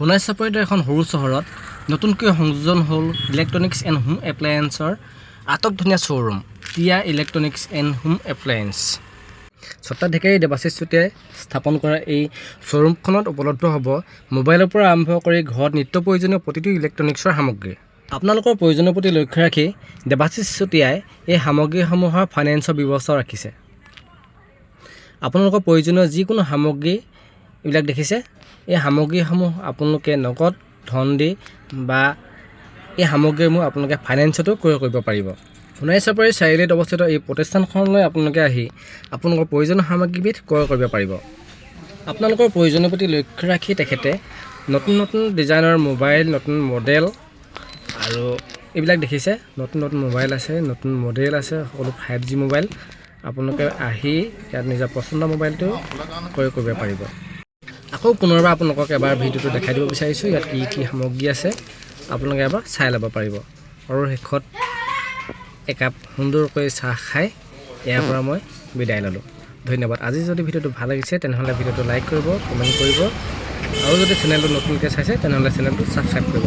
সোণাই চাপৰিত এখন সৰু চহৰত নতুনকৈ সংযোজন হ'ল ইলেক্ট্ৰনিক্স এণ্ড হোম এপ্লায়েন্সৰ আটকধুনীয়া showroom Tiya electronics and home appliance. ছত্ৰাধিকাৰী দেৱাশিষ চুতীয়াই স্থাপন কৰা এই শ্ব'ৰুমখনত উপলব্ধ হ'ব মোবাইলৰ পৰা আৰম্ভ কৰি ঘৰত নিত্য প্ৰয়োজনীয় প্ৰতিটো ইলেক্ট্ৰনিক্সৰ সামগ্ৰী। আপোনালোকৰ প্ৰয়োজনৰ প্ৰতি লক্ষ্য ৰাখি দেৱাশিষ চুতীয়াই এই সামগ্ৰীসমূহৰ ফাইনেন্সৰ ব্যৱস্থাও ৰাখিছে। আপোনালোকৰ প্ৰয়োজনীয় যিকোনো সামগ্ৰী এইবিলাক দেখিছে, এই সামগ্ৰীসমূহ আপোনালোকে নগদ ধন দি বা এই সামগ্ৰীসমূহ আপোনালোকে ফাইনেন্সতো ক্ৰয় কৰিব পাৰিব। সোণাই চাপৰি চাৰিআলিত অৱস্থিত এই প্ৰতিষ্ঠানখনলৈ আপোনালোকে আহি আপোনালোকৰ প্ৰয়োজনীয় সামগ্ৰীবিধ ক্ৰয় কৰিব পাৰিব। আপোনালোকৰ প্ৰয়োজনৰ প্ৰতি লক্ষ্য ৰাখি তেখেতে নতুন নতুন ডিজাইনৰ মোবাইল, নতুন মডেল আৰু এইবিলাক দেখিছে, নতুন নতুন মোবাইল আছে, নতুন মডেল আছে, সকলো 5G মোবাইল। আপোনালোকে আহি ইয়াত নিজৰ পচন্দৰ মোবাইলটো ক্ৰয় কৰিব পাৰিব। আকৌ পুনৰবাৰ আপোনালোকক এবাৰ ভিডিঅ'টো দেখাই দিব বিচাৰিছোঁ, ইয়াত কি কি সামগ্ৰী আছে আপোনালোকে এবাৰ চাই ল'ব পাৰিব। আৰু শেষত একাপ সুন্দৰকৈ চাহ খাই ইয়াৰ পৰা মই বিদায় ল'লোঁ। ধন্যবাদ। আজি যদি ভিডিঅ'টো ভাল লাগিছে তেনেহ'লে ভিডিঅ'টো লাইক কৰিব, কমেণ্ট কৰিব, আৰু যদি চেনেলটো নতুনকৈ চাইছে তেনেহ'লে চেনেলটো ছাবস্ক্ৰাইব কৰিব।